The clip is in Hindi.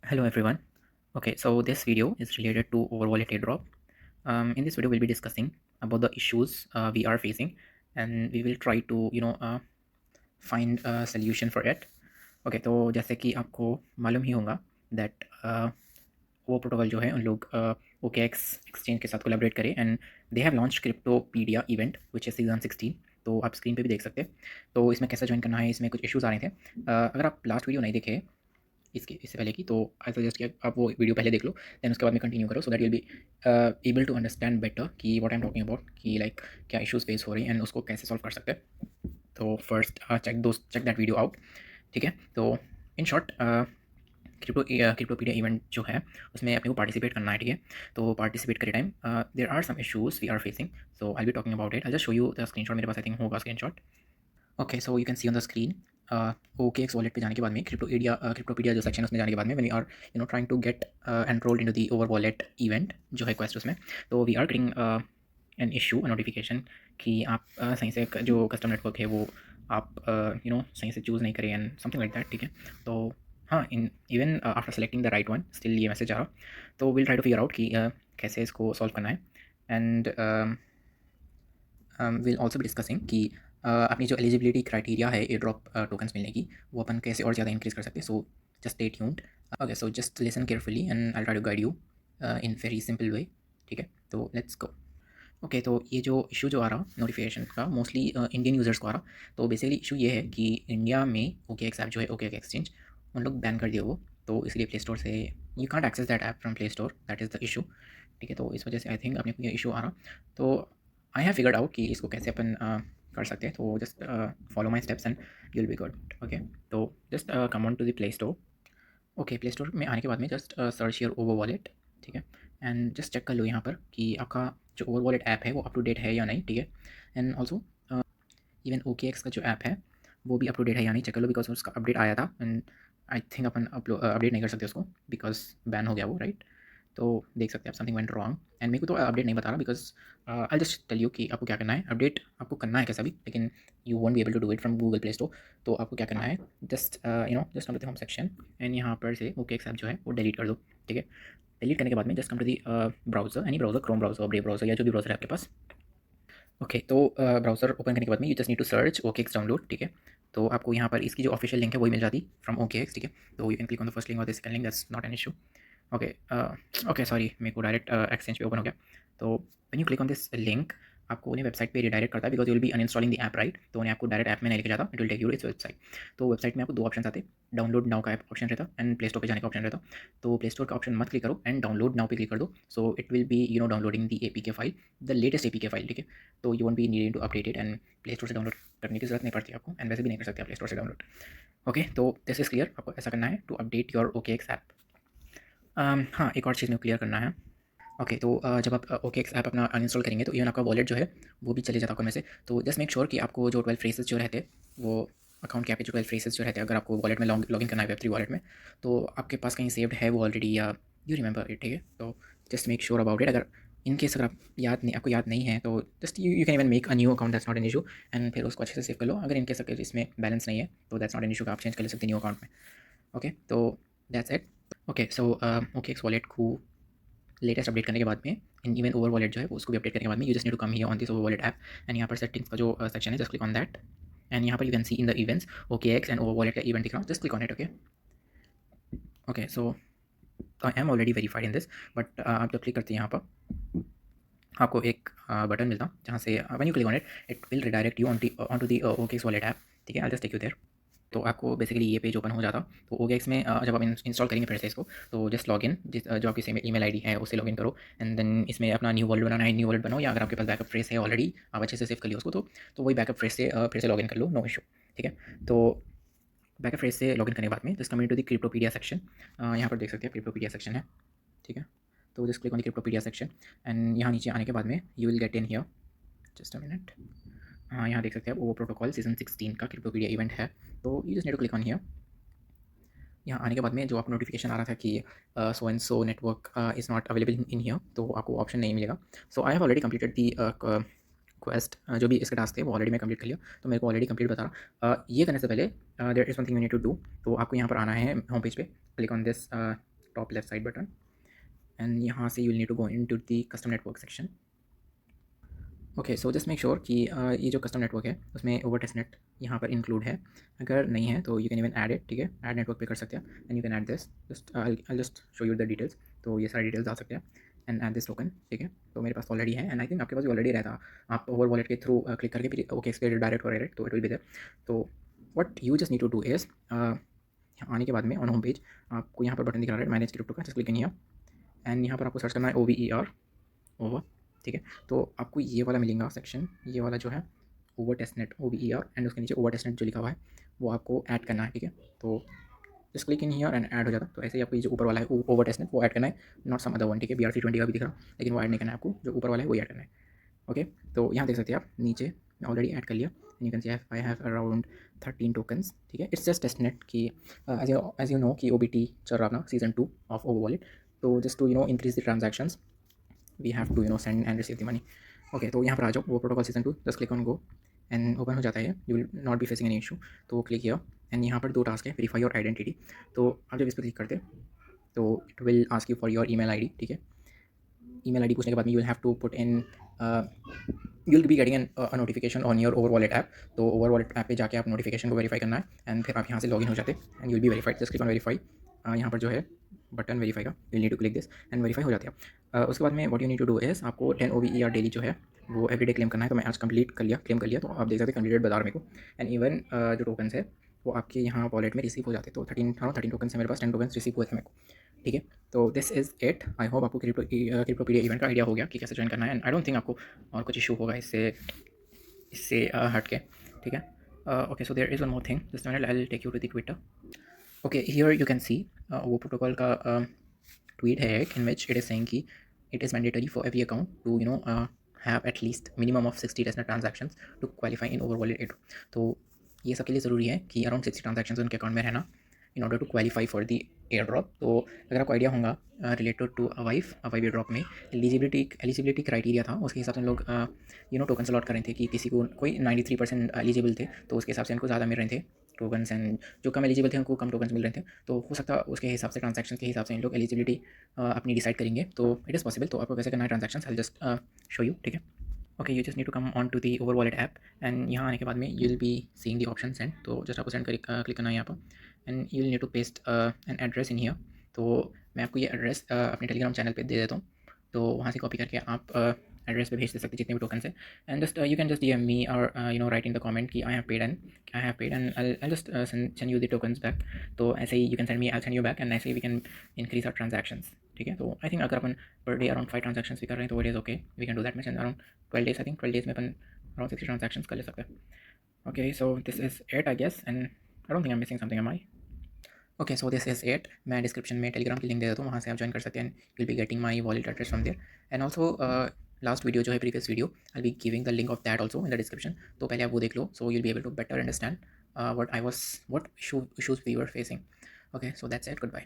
Hello everyone. Okay, so this video is related to overwallet airdrop. In this video, we'll be discussing about the issues we are facing, and we will try to find a solution for it. Okay, तो जैसे कि आपको मालूम ही होगा that वो प्रोटोकॉल जो है उन लोग OKX एक्सचेंज के साथ कोलैबोरेट करे and they have launch Cryptopedia event which है सीजन 16। तो आप स्क्रीन पे भी देख सकते हैं। तो इसमें कैसे ज्वाइन करना है, इसमें कुछ इश्यूज आ रहे थे। अगर आप लास्ट वीडियो नहीं देखे इससे पहले की, तो आई सजेस्ट कि आप वो वीडियो पहले देख लो, देन उसके बाद में कंटिन्यू करो, so that will be able to understand better कि what I am talking about, कि लाइक क्या इश्यूज फेस हो रही हैं एंड उसको कैसे सॉल्व कर सकते हैं। तो first check that video out. ठीक है, तो इन शॉर्ट क्रिप्टोपीडिया इवेंट जो है उसमें अपने को पार्टिसिपेट करना है। ठीक है, तो पार्टिसिपेट करे time there are some issues we are facing, so I be talking about it. I just show you the screenshot, मेरे पास आई थिंक होगा screenshot. Okay, so you can see on the screen OKX wallet पे जाने के बाद में क्रिप्टोपीडिया जो सेक्शन है उसमें जाने के बाद में when we are trying to get enrolled into the over wallet event जो है क्वेस्ट उसमें, तो we are getting an issue notification कि आप सही से जो कस्टम नेटवर्क है वो आप सही से चूज़ नहीं करें एंड समथिंग लाइक दैट। ठीक है, तो हाँ, in even after selecting the right one still ये मैसेज आ रहा। तो will try to figure out कि कैसे इसको सॉल्व करना है एंड विल ऑल्सो भी डिस्कसिंग कि अपनी जो एलिजिबिलिटी क्राइटेरिया है एयर ड्रॉप टोकन्स मिलने की, वो अपन कैसे और ज़्यादा इंक्रीज़ कर सकते हैं। So just stay tuned. Okay, so just listen carefully and I try to guide you in very simple way. ठीक है, तो लेट्स गो। ओके, तो ये जो इशू जो आ रहा नोटिफिकेशन का मोस्टली इंडियन यूज़र्स को आ रहा। तो बेसिकली इशू ये है कि इंडिया में OKX ऐप जो है OKX एक्सचेंज उन लोग बैन कर दिया वो, तो इसलिए प्ले स्टोर से you can't access that app from play store, that is the issue. ठीक है, तो इस वजह से आई थिंक अपने को ये इशू आ रहा। तो आई हैव फिगर्ड आउट कि इसको कैसे अपन कर सकते हैं। तो just follow my steps and you will be good. Okay, तो just come on to the play store. Okay, play store में आने के बाद में just search your over wallet. ठीक है, एंड जस्ट चेक कर लो यहाँ पर कि आपका जो ओवर वॉलेट ऐप है वो अप टू डेट है या नहीं। ठीक है, एंड ऑल्सो इवन OKX का जो ऐप है वो भी अप टू डेट है या नहीं चेक कर लो, बिकॉज उसका अपडेट आया था and I think upon update नहीं कर सकते उसको बिकॉज बैन हो गया वो, राइट। तो देख सकते हैं आप समथिंग वेंट रॉन्ग एंड मेरे को तो अपडेट नहीं बता रहा, because I just tell you कि आपको क्या करना है। अपडेट आपको करना है कैसा भी, लेकिन you won't be able to do it from Google play store. तो आपको क्या करना है, just just come to the home section and यहाँ पर से OKX ऐप जो है वो डिलीट कर दो। ठीक है, डिलीट करने के बाद में just come to the browser, any browser, Chrome browser, Brave browser या जो भी ब्राउजर है आपके पास। ओके, तो ब्राउज़र ओपन करने के बाद में you just need to search OKX download. ठीक है, तो आपको यहाँ पर इसकी जो ऑफिशियल लिंक है वही मिल जाती फ्रॉम OKX। ठीक है, तो you can click on the first link और the second link, that's not an issue. Okay, okay sorry, मेरे को डायरेक्ट एक्सचेंज पे ओपन हो गया। तो when you click on this link आपको उन्हें वेबसाइट पे रिडायरेक्ट करता है, because you will be uninstalling the app, right. तो उन्हें आपको डायरेक्ट ऐप में नहीं लेके जाता, it will take you its website. तो वेबसाइट में आपको दो ऑप्शन आते, डाउनलोड नाउ का ऑप्शन रहता एंड प्ले स्टोर पे जाने का ऑप्शन रहता। तो प्ले स्टोर का ऑप्शन मत क्लिक करो एंड डाउनलोड नाउ पे क्लिक कर दो। So it will be downloading the APK file, the latest APK file. ठीक है, तो you won't be needing to update it and play store से डाउनलोड करने की जरूरत नहीं पड़ती आपको, एंड वैसे भी नहीं कर सकते आप प्ले स्टोर से डाउनलोड। ओके, तो दिस इज क्लियर। आपको ऐसा करना है to update your OKX app. हाँ, एक और चीज़ में क्लियर करना है। ओके, तो जब आप OKX ऐप अपना अनइंस्टॉल करेंगे तो इवन आपका वॉलेट जो है वो भी चले जाता होगा में से। तो जस्ट मेक श्योर कि आपको जो 12 फ्रेजेस जो रहते हैं वो अकाउंट के आपके जो 12 फ्रेजेस जो रहते हैं, अगर आपको वॉलेट में लॉगिन करना है Web3 वॉलेट में, तो आपके पास कहीं सेव्ड है वो ऑलरेडी, या यू रिमेंबर इट। ठीक है, तो just make sure about it. अगर इन केस अगर आपको याद नहीं है तो just you can even make a new account, that's not an issue, and फिर उसको अच्छे से सेव कर लो। अगर इन केस अगर इसमें बैलेंस नहीं है तो दैट्स नॉट एन इशू, आप चेंज कर ले सकते न्यू अकाउंट में। ओके, तो that's it. Okay, so OKX wallet को लेटेस्ट अपडेट करने के बाद में इन इवन ओवर वॉलेट जो है उसको भी अपडेट करने के बाद में you just need to come here on this Over wallet app and यहाँ पर सेटिंग्स का जो सेक्शन है just click on that and यहाँ पर you can see in the events OKX and Over wallet का इवेंट दिख रहा है, just click on it. Okay, okay, so I am already verified in this, but आप जब क्लिक करते हैं यहाँ पर आपको एक बटन मिलता जहाँ से when you click on it it will redirect you on to the OKX wallet app. ठीक है, I just take you there. तो आपको बेसिकली ये पेज ओपन हो जाता। तो OKX में जब आप इंस्टॉल करेंगे फिर से इसको, तो जस्ट लॉगिन जो आपकी ईमेल आईडी है उससे लॉगिन करो एंड देन इसमें अपना न्यू वॉलेट बनाना है, न्यू वॉलेट बनाओ, या अगर आपके पास बैकअप फ्रेज है ऑलरेडी आप अच्छे से सेव कर लियो उसको, तो वही बैकअप फ्रेज से फिर से लॉगिन कर लो, नो इशू। ठीक है, तो बैकअप फ्रेज से लॉगिन करने के बाद में just coming to the Cryptopedia section, यहाँ पर देख सकते हैं क्रिप्टोपीडिया सेक्शन है। ठीक है, तो just click on the Cryptopedia section and यहाँ नीचे आने के बाद में you will get in here, just a minute. हाँ, यहाँ देख सकते हैं वो प्रोटोकॉल सीजन 16 का क्रिप्टोपीडिया इवेंट है। तो you just need to click on here. यहाँ आने के बाद में जो आपको नोटिफिकेशन आ रहा था कि so and so network is not available in here, तो आपको ऑप्शन नहीं मिलेगा। So I have already completed the quest, जो भी इसके टास्क थे वो ऑलरेडी मैं कंप्लीट कर लिया, तो मेरे को ऑलरेडी कंप्लीट बता रहा। ये करने से पहले there is something you need to do. तो आपको यहाँ पर आना है होम पेज पे, click on this top left side button, and यहाँ से you will need to go in to the custom network section. Okay, so just make sure कि ये जो कस्टम नेटवर्क है उसमें ओवर टेस्ट नेट यहाँ पर इंक्लूड है. अगर नहीं है तो you can even add it. ठीक है, ऐड नेटवर्क पे कर सकते हैं and you can add this. I just show you the details. तो ये सारी डिटेल्स आ सकते हैं एंड ऐड दिस टोकन. ठीक है, तो मेरे पास ऑलरेडी है एंड आई थिंक आपके पास भी ऑलरेडी रहता. आप ओवर वॉलेट के थ्रू क्लिक करके फिर ओके इसके डायरेक्ट और डायरेक्ट तो इट विल बी देयर. तो what you just need to do is आने के बाद में ऑन होम पेज आपको यहाँ पर बटन दिख रहा है मैनेज क्रिप्टो का. Just click in here and यहाँ पर आपको सर्च करना है OVER ओवर. ठीक है, तो आपको ये वाला मिलेगा सेक्शन, ये वाला जो है Over test net OVER and उसके नीचे ओवर टेस्ट नेट जो लिखा हुआ है वो आपको ऐड करना है. ठीक है, तो just click in here and add हो जाता. तो ऐसे ही आपको ये जो ऊपर वाला है ओवर टेस्ट नेट वो ऐड करना है, नॉट सम अदर वन. ठीक है, BRC20 का भी दिख रहा लेकिन वो ऐड नहीं करना है आपको, जो ऊपर वाला है वो ऐड करना है. ओके, तो यहाँ देख सकते हैं आप नीचे मैं ऑलरेडी ऐड कर लिया and you can see I have around 13 tokens. ठीक है, इट्स जस्ट टेस्ट नेट कि एज यू नो कि OBT चल रहा अपना सीजन 2 ऑफ ओवर वॉलेट. तो just to increase the transactions we have to send and receive the money. Okay, तो यहाँ पर आ जाओ वो protocol season 2. Just click on go and open हो जाता है. You will not be facing any issue. तो क्लिक किया एंड यहाँ पर 2 टास्क है, वेरीफाई योर आइडेंटिटी. तो आप जब इस पर क्लिक करते तो it will ask you for your email ID. ठीक है, ईमेल आईडी पूछने के बाद में you will have to put in you will be getting a notification on your over wallet app. तो ओवर वॉलेट ऐप पे जाके आप नोटिफिकेशन को वेरीफाई करना है एंड फिर आप यहाँ से लॉगिन हो जाते and you will be verified. Just click on verify. यहाँ पर जो है बटन वेरीफाई का, you need to click this and verify हो जाते हैं. उसके बाद में what you need to do is आपको 10 OVER डेली जो है वो एवरीडे क्लेम करना है. तो मैं आज कंप्लीट कर लिया, क्लेम कर लिया. तो आप देख सकते हैं कंप्लीटेड बता रहा मेरे को एंड इवन जो टोकन्स है वो आपके यहाँ वॉलेट में रिसीव हो जाते. तो 13 टोकन्स है मेरे पास, 10 टोकन्स रिसीव हुए थे मेरे को. ठीक है, तो this is it. I hope आपको क्रिप्टोपीडिया इवेंट का आइडिया हो गया कि कैसे ज्वाइन करना है एंड आई डोंट थिंक आपको और कुछ इशू होगा इससे हट के. ठीक है, okay, so there is one more thing. Just I will take you to the Twitter. Okay, here you can see वो प्रोटोकॉल का ट्वीट है in which it is saying कि it is mandatory for every account to have at least minimum of 60 testnet transactions to qualify in Over wallet ad. तो ये सबके लिए ज़रूरी है कि अराउंड 60 ट्रांजैक्शंस उनके अकाउंट में रहना in order to qualify for the air drop. तो अगर आपको आइडिया होगा रिलेटेड टू अवाइफ एयर ड्रॉप में एलिजिबिलिटी क्राइटेरिया था, उसके हिसाब से लोग टोकन अलॉट कर रहे थे कि किसी को कोई 93% एलिजिबल थे तो उसके हिसाब से उनको ज़्यादा मिल रहे थे टोकन्स एंड जो कम एलिजिबल थे उनको कम टोकन्स मिल रहे थे. तो हो सकता है उसके हिसाब से ट्रांजैक्शन के हिसाब से इन लोग एलिजिबिलिटी अपनी डिसाइड करेंगे. तो इट इज़ पॉसिबल. तो आपको कैसे करना है transaction, I just show you. ठीक है, okay, you just need to come on to the Over wallet app and यहाँ आने के बाद में you will be seeing the option send. तो जस्ट आपको सेंड क्लिक करना है यहाँ पर and you will need to paste an address in here. तो मैं आपको ये एड्रेस अपने टेलीग्राम चैनल पे दे देता हूँ. तो वहाँ से कॉपी करके आप एड्रेस पे भेज दे सकते जितने भी टोकन है and just you can just DM me और राइट इन द कमेंट कि I have paid and I just send you the tokens back. तो ऐसे ही you can send me, I send you back and ऐसे ही we can increase our transactions. ठीक है, तो आई थिंक अगर अपन पर डे अराउंड 5 ट्रांजैक्शंस भी कर रहे हैं तो it is okay, we can do that much and around 12 days. I think 12 days में अपन अराउंड 60 ट्रांजैक्शंस कर ले सकते हैं. Okay, so this is it I guess and I don't think I am missing something am I. Okay, so this is it. मैं डिस्क्रिप्शन में टेलीग्राम की लिंक दे देता हूँ, वहाँ से आप ज्वाइन कर सकते हैं and you will be getting my wallet address from there. And also last video जो है previous video I will be giving the link of that also in the description. तो पहले आप वो देख लो so you will be able to better understand what issues we were facing. Okay, so that's it. Goodbye.